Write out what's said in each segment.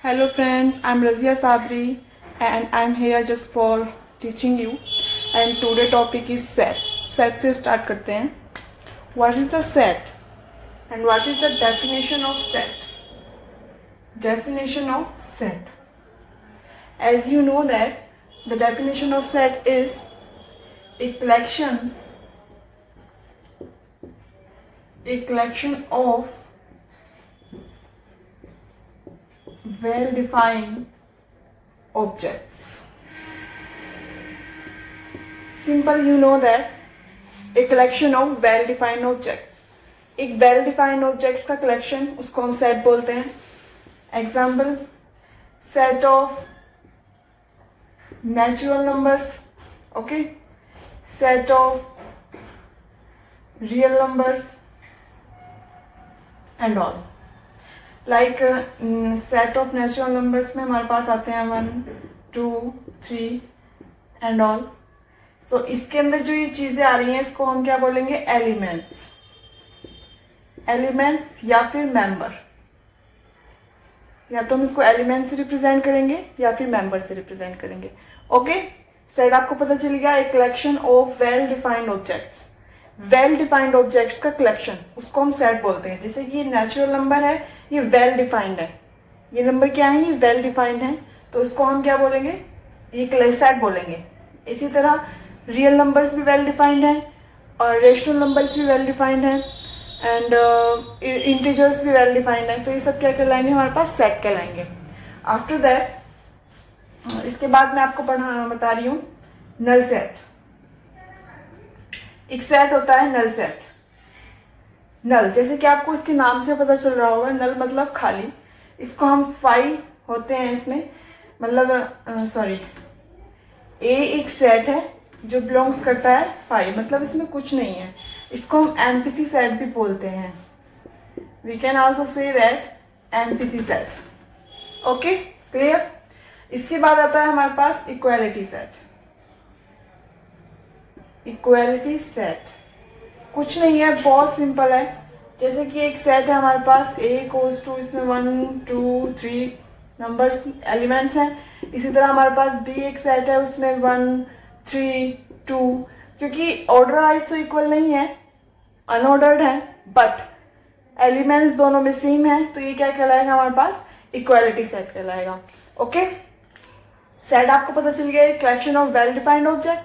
Hello friends, I'm Razia Sabri and I'm here just for teaching you. And today topic is set. Set से start करते हैं. What is the set? And what is the definition of set? Definition of set. As you know that the definition of set is a collection of well-defined objects. Simple, you know that a collection of well-defined objects. एक well-defined objects का collection उसको हम set बोलते हैं. Example, set of natural numbers, okay? Set of real numbers and all. Like set of natural numbers में हमारे पास आते हैं 1, 2, 3 एंड ऑल. सो इसके अंदर जो ये चीजें आ रही हैं इसको हम क्या बोलेंगे? एलिमेंट्स. एलिमेंट्स या फिर मेंबर. या तो हम इसको एलिमेंट से रिप्रेजेंट करेंगे या फिर मेंबर से रिप्रेजेंट करेंगे. ओके, सेट आपको पता चल गया. एक collection of well defined objects. Well defined objects का कलेक्शन उसको हम सेट बोलते हैं. जैसे कि ये नेचुरल नंबर है, ये वेल डिफाइंड है. ये नंबर क्या है? ये वेल डिफाइंड है, तो इसको हम क्या बोलेंगे? ये सेट बोलेंगे. इसी तरह रियल नंबर्स भी वेल डिफाइंड है और रेशनल नंबर्स भी वेल डिफाइंड है एंड इंटीजर्स भी वेल डिफाइंड है. तो ये सब क्या कहलाएंगे? हमारे पास सेट कहलाएंगे. आफ्टर दैट इसके बाद मैं आपको बता रही हूँ नल सेट. एक सेट होता है नल सेट. नल, जैसे कि आपको इसके नाम से पता चल रहा होगा, नल मतलब खाली. इसको हम 5 होते हैं इसमें, मतलब सॉरी, ए एक सेट है जो बिलोंग्स करता है 5, मतलब इसमें कुछ नहीं है. इसको हम एम्पटी सेट भी बोलते हैं. We can also say that empty set. Okay, clear. इसके बाद आता है हमारे पास इक्वालिटी सेट. इक्वालिटी सेट कुछ नहीं है, बहुत सिंपल है. जैसे कि एक सेट है हमारे पास, A इक्वल्स टू, इसमें 1, 2, 3 नंबर्स एलिमेंट्स हैं. इसी तरह हमारे पास B एक सेट है, उसमें 1, 3, 2. क्योंकि ऑर्डर वाइज तो इक्वल नहीं है, अनऑर्डर्ड है, बट एलिमेंट्स दोनों में सेम है, तो ये क्या कहलाएगा? हमारे पास इक्वालिटी सेट कहलाएगा. ओके, सेट आपको पता चल गया. Collection of well defined object,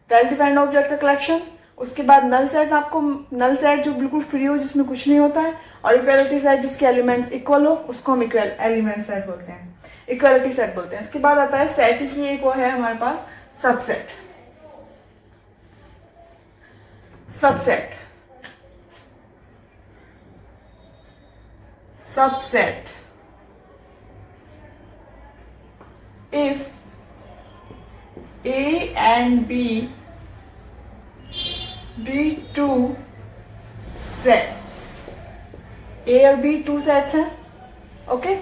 well defined object का कलेक्शन. उसके बाद नल सेट, आपको नल सेट जो बिल्कुल फ्री हो, जिसमें कुछ नहीं होता है, और इक्वालिटी सेट जिसके एलिमेंट्स इक्वल हो, उसको हम इक्वल एलिमेंट सेट बोलते हैं, इक्वालिटी सेट बोलते हैं. इसके बाद आता है सेट की एक वो है हमारे पास subset. Subset, subset if A and B be two sets. A और B two sets हैं. Okay.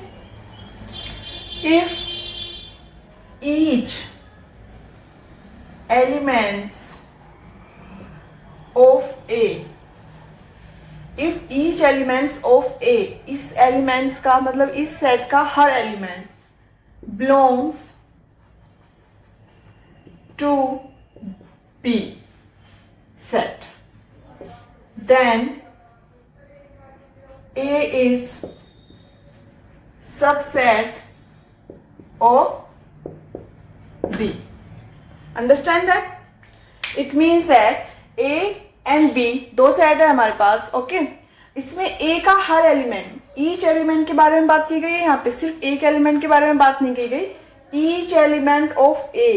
If each elements of A, if each elements of A, इस elements का मतलब इस set का हर element belongs to B set, then A is subset of B. Understand that? It means that A and B दो set है हमारे पास. Okay, इसमें A का हर एलिमेंट, ईच एलिमेंट के बारे में बात की गई है. यहाँ पे सिर्फ एक एलिमेंट के बारे में बात नहीं की गई. Each element of A,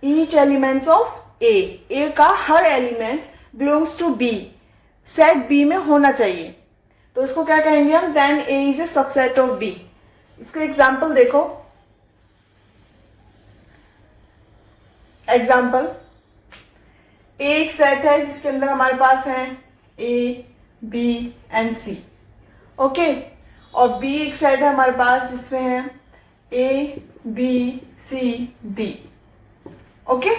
each elements of A, A का हर elements belongs to B, set B में होना चाहिए. तो इसको क्या कहेंगे हम? Then A is a subset of B. इसका एग्जांपल देखो. एग्जांपल, A एक सेट है जिसके अंदर हमारे पास है A, B and C. Okay, और B एक सेट है हमारे पास जिसमें है A, B, C, D. Okay,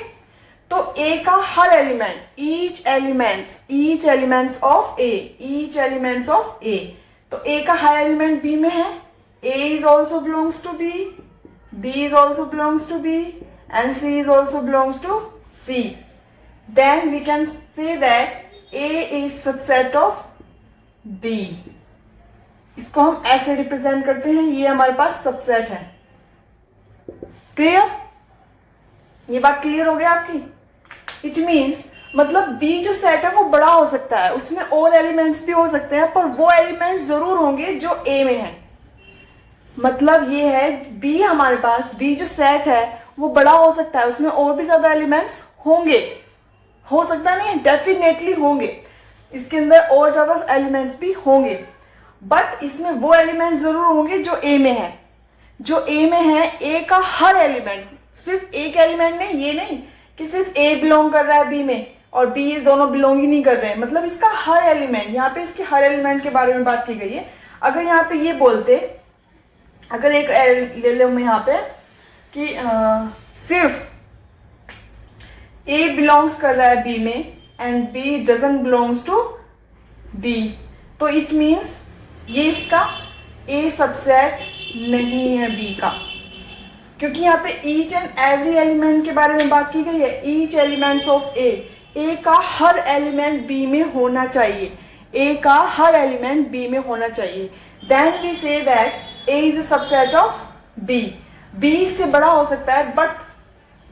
तो ए का हर element, each elements of A, each elements of A, तो ए का हर एलिमेंट बी में है, A is also belongs to B, B is also belongs to B, and C is also belongs to C. Then we can say that A is subset of B. इसको हम ऐसे represent करते हैं, ये हमारे पास सबसेट है. Clear? ये बात क्लियर हो गया आपकी? इट मीन्स मतलब B जो सेट है वो बड़ा हो सकता है, उसमें और एलिमेंट्स भी हो सकते हैं, पर वो एलिमेंट्स जरूर होंगे जो A में है. मतलब ये है B हमारे पास, B जो सेट है वो बड़ा हो सकता है, उसमें और भी ज्यादा एलिमेंट्स होंगे. हो सकता नहीं, डेफिनेटली होंगे, इसके अंदर और ज्यादा एलिमेंट्स भी होंगे, बट इसमें वो एलिमेंट जरूर होंगे जो A में है. जो A में है, A का हर एलिमेंट, सिर्फ एक एलिमेंट नहीं, ये नहीं कि सिर्फ A बिलोंग कर रहा है B में और B दोनों बिलोंग ही नहीं कर रहे हैं. मतलब इसका हर एलिमेंट, यहाँ पे इसके हर एलिमेंट के बारे में बात की गई है. अगर यहाँ पे ये बोलते, अगर एक ले लो मैं यहाँ पे कि सिर्फ A बिलोंग्स कर रहा है B में and B doesn't belongs to B, तो इट मीन्स ये इसका A सबसेट नहीं है B का, क्योंकि यहाँ पे ईच एंड एवरी एलिमेंट के बारे में बात की गई है. ईच एलिमेंट्स ऑफ A का हर एलिमेंट B में होना चाहिए, A का हर एलिमेंट B में होना चाहिए. Then we say that A is a subset of B. B से बड़ा हो सकता है, बट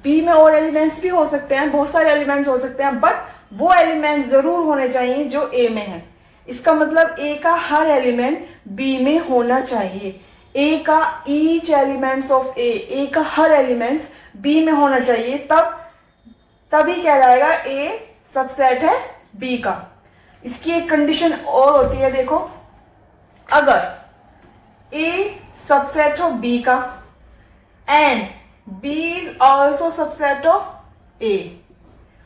B में और एलिमेंट्स भी हो सकते हैं, बहुत सारे एलिमेंट्स हो सकते हैं, बट वो एलिमेंट जरूर होने चाहिए जो A में है. इसका मतलब A का हर एलिमेंट B में होना चाहिए. A का ईच एलिमेंट्स ऑफ A का हर एलिमेंट्स B में होना चाहिए, तभी कहलाएगा A सबसेट है B का. इसकी एक कंडीशन और होती है, देखो, अगर A सबसेट ऑफ B का and B is also subset of A,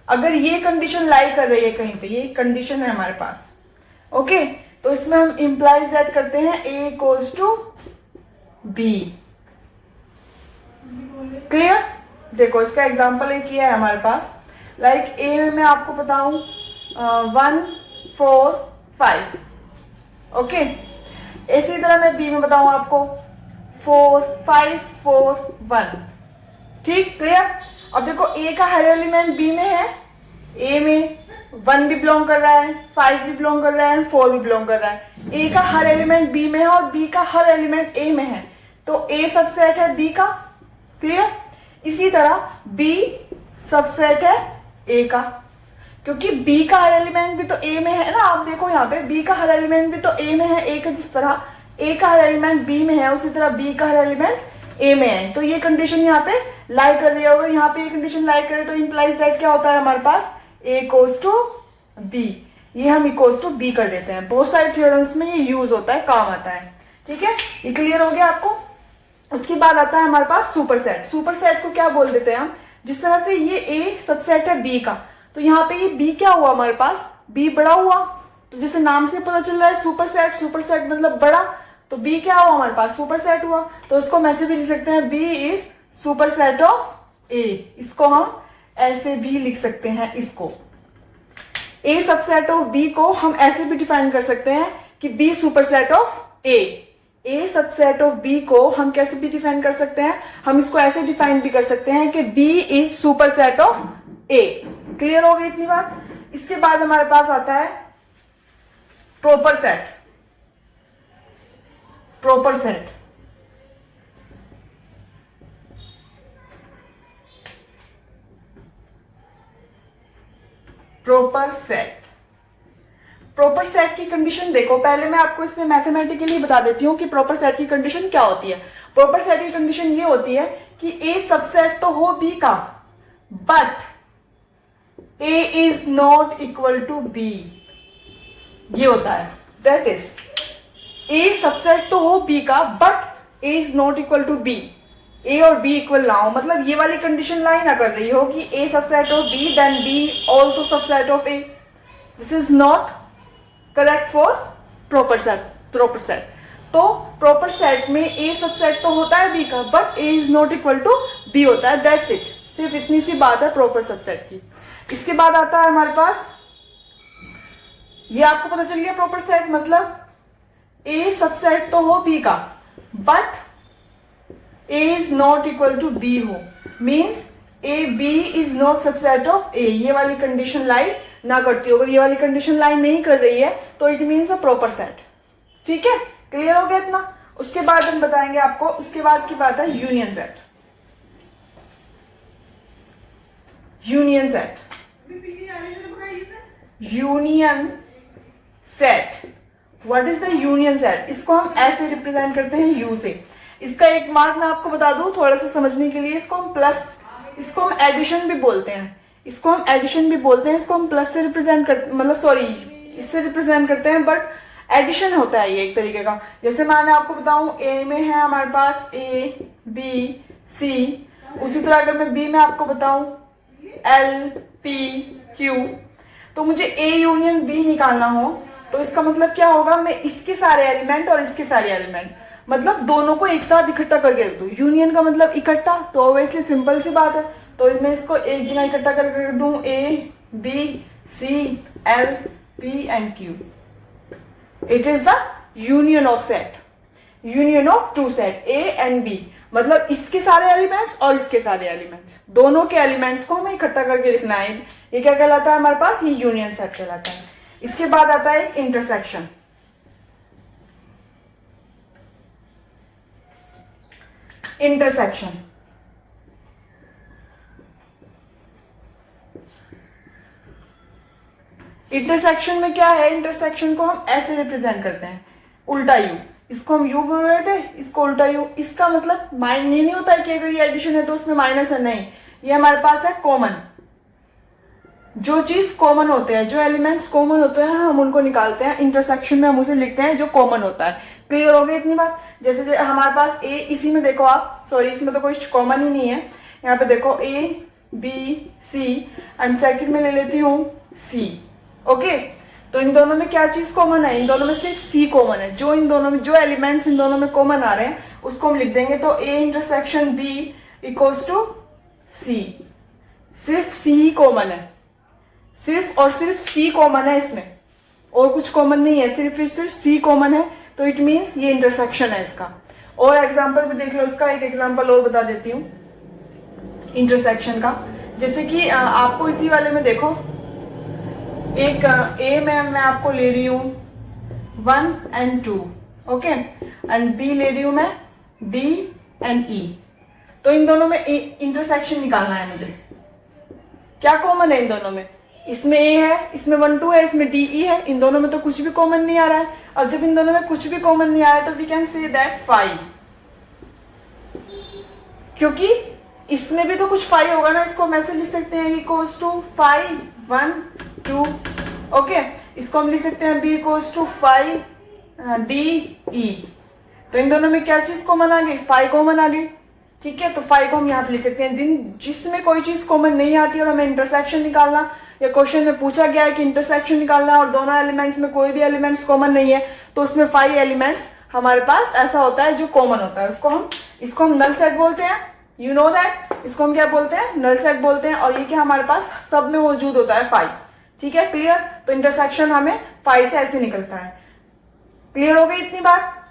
अगर ये कंडीशन लाई कर रही है कहीं पे, ये कंडीशन है हमारे पास, ओके, तो इसमें हम इंप्लाइज दैट करते हैं A equals to B. Clear? देखो इसका एग्जांपल एक किया है हमारे पास, लाइक A में मैं आपको बताऊं 1 4 5, ओके. इसी तरह मैं B में बताऊं आपको 4 5 4 1. ठीक, क्लियर? अब देखो A का हर एलिमेंट B में है, A में 1 भी बिलोंग कर रहा है, 5 भी बिलोंग कर रहा है, 4 भी बिलोंग कर रहा है. A का हर एलिमेंट B में है और B का हर एलिमेंट A में है, तो A सबसेट है B का. क्लियर? इसी तरह B सबसेट है A का, क्योंकि B का हर एलिमेंट भी तो A में है ना. आप देखो यहाँ पे B का हर एलिमेंट भी तो A में है. A का जिस तरह A का हर एलिमेंट B में है, उसी तरह B का हर एलिमेंट A में है. तो ये कंडीशन यहाँ पे लाई कर रही है. अगर यहाँ पे ये कंडीशन लाई करे तो इंप्लाइज दैट क्या होता है हमारे पास, A इक्वल्स टू B. ये हम इक्वल्स टू B कर देते हैं. बहुत सारे थ्योरम्स में ये यूज होता है, काम आता है. ठीक है, ये क्लियर हो गया आपको? उसके बाद आता है हमारे पास सुपर सेट. सुपर सेट को क्या बोल देते हैं हम, जिस तरह से ये A सबसेट है B का, तो यहाँ पे ये B क्या हुआ हमारे पास, B बड़ा हुआ. तो जैसे नाम से पता चल रहा है सुपर सेट, सुपर सेट मतलब बड़ा, तो B क्या हुआ हमारे पास, सुपर सेट हुआ. तो इसको हम ऐसे भी लिख सकते हैं, B is super set of A. इसको हम ऐसे भी लिख सकते हैं. इसको A सबसेट ऑफ B को हम ऐसे भी डिफाइन कर सकते हैं कि B super set of A. A subset of B को हम कैसे भी डिफाइन कर सकते हैं, हम इसको ऐसे डिफाइन भी कर सकते हैं कि B is super set of A. Clear हो गई इतनी बात? इसके बाद हमारे पास आता है proper set. Proper set proper set proper set की कंडीशन देखो. पहले मैं आपको इसमें मैथमेटिकली बता देती हूँ कि प्रॉपर सेट की कंडीशन क्या होती है. प्रॉपर सेट की कंडीशन ये होती है कि A सबसेट तो हो B का, but A is not equal to B. ये होता है, दैट इज A सबसेट तो हो B का, but A is not equal to B. A और B इक्वल ना हो, मतलब ये वाली कंडीशन लाई ना कर रही हो कि A subset of B then B also subset of A. This is not correct for proper set. Proper set तो प्रॉपर सेट में A सबसेट तो होता है B का, but A is not equal to B होता है. That's it. सिर्फ इतनी सी बात है प्रॉपर सबसेट की. इसके बाद आता है हमारे पास, ये आपको पता चल गया प्रॉपर सेट मतलब A सबसेट तो हो B का, but A is not equal to B हो, means A B is not subset of A, ये वाली कंडीशन लाई ना करती हो। अगर ये वाली कंडीशन लाई नहीं कर रही है तो it means a proper set. ठीक है, क्लियर हो गया इतना। उसके बाद हम बताएंगे आपको, उसके बाद की बात है union set. Union set, union set, what is the union set? इसको हम ऐसे रिप्रेजेंट करते हैं यू से। इसका एक मार्क मैं आपको बता दूं थोड़ा सा समझने के लिए, इसको हम प्लस, इसको हम एडिशन भी बोलते हैं, इसको हम एडिशन भी बोलते हैं, इसको हम प्लस से रिप्रेजेंट करते, मतलब सॉरी इससे रिप्रेजेंट करते हैं, बट एडिशन होता है ये एक तरीके का। जैसे मैं आपको बताऊं ए में है हमारे पास ए बी सी, उसी तरह अगर मैं बी में आपको बताऊं एल पी क्यू, तो मुझे ए यूनियन बी निकालना हो तो इसका मतलब क्या होगा, मैं इसके सारे एलिमेंट और इसके सारे एलिमेंट, मतलब दोनों को एक साथ इकट्ठा करके रख दूं। यूनियन का मतलब इकट्ठा, तो ऑब्वियसली सिंपल सी बात है, तो मैं इसको एक जगह इकट्ठा करके रख दूं, A B C L P and Q. It is the union of set, union of two set A and B, मतलब इसके सारे एलिमेंट्स और इसके सारे एलिमेंट्स, दोनों के एलिमेंट्स को हमें इकट्ठा करके लिखना है। ये क्या कहलाता है हमारे पास, ये यूनियन सेट कहलाता है। इसके बाद आता है इंटरसेक्शन। इंटरसेक्शन, इंटरसेक्शन में क्या है, इंटरसेक्शन को हम ऐसे रिप्रेजेंट करते हैं, उल्टा यू, इसको हम यू बोल रहे थे, इसको उल्टा यू। इसका मतलब माइनस नहीं होता है कि अगर ये एडिशन है तो उसमें माइनस है, नहीं, ये हमारे पास है कॉमन। जो चीज कॉमन होते हैं, जो एलिमेंट्स कॉमन होते हैं हम उनको निकालते हैं, इंटरसेक्शन में हम उसे लिखते हैं जो कॉमन होता है। क्लियर हो गई इतनी बात? जैसे हमारे पास ए, इसी में देखो आप, सॉरी इसमें तो कोई कॉमन ही नहीं है, यहाँ पे देखो A B C and second में ले लेती हूँ सी। ओके, तो इन दोनों में क्या चीज कॉमन है, इन दोनों में सिर्फ सी कॉमन है। जो इन दोनों में, जो एलिमेंट्स इन दोनों में कॉमन आ रहे हैं उसको हम लिख देंगे, तो A intersection B equals to C. सिर्फ सी ही कॉमन है, सिर्फ और सिर्फ सी कॉमन है, इसमें और कुछ कॉमन नहीं है, सिर्फ सी कॉमन है, तो इट मीन्स ये इंटरसेक्शन है इसका। और एग्जाम्पल भी देख लो इसका, एक एग्जाम्पल और बता देती हूँ इंटरसेक्शन का। जैसे कि आपको इसी वाले में देखो, एक ए में मैं आपको ले रही हूँ 1 and 2, ओके, एंड बी ले रही हूं मैं D and E। तो इन दोनों में इंटरसेक्शन निकालना है मुझे। क्या कॉमन है इन दोनों में, इसमें A है, इसमें 1 2 है, इसमें D E है, इन दोनों में तो कुछ भी कॉमन नहीं आ रहा है। अब जब इन दोनों में कुछ भी कॉमन नहीं आ रहा है तो वी कैन से दैट 5, क्योंकि इसमें भी तो कुछ 5 होगा ना, इसको हम ऐसे लिख सकते हैं इक्वल्स टू 5 1 2, ओके। इसको हम लिख सकते हैं b equals to 5 D E। तो इन दोनों में क्या चीज कॉमन आ गई, 5 कॉमन आ गई, ठीक है। तो 5 को हम यहाँ पे लिख सकते हैं। जिसमें कोई चीज कॉमन नहीं आती और हमें इंटरसेक्शन निकालना, या क्वेश्चन में पूछा गया है कि इंटरसेक्शन निकालना और दोनों एलिमेंट्स में कोई भी एलिमेंट्स कॉमन नहीं है, तो उसमें 5 एलिमेंट्स हमारे पास ऐसा होता है जो कॉमन होता है, इसको हम नल सेट बोलते हैं। यू नो दैट, इसको हम क्या बोलते हैं, नल सेट बोलते हैं। और ये क्या हमारे पास सब में मौजूद होता है 5, ठीक है, क्लियर। तो इंटरसेक्शन हमें 5 से ऐसे निकलता है। क्लियर हो गई इतनी बात।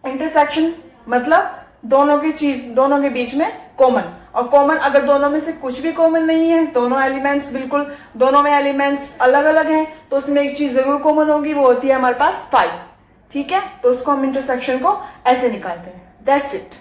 इंटरसेक्शन मतलब दोनों के बीच में कॉमन, और कॉमन अगर दोनों में से कुछ भी कॉमन नहीं है, दोनों एलिमेंट्स बिल्कुल, दोनों में एलिमेंट्स अलग अलग हैं, तो उसमें एक चीज जरूर कॉमन होगी, वो होती है हमारे पास 5, ठीक है। तो उसको हम इंटरसेक्शन को ऐसे निकालते हैं, दैट्स इट।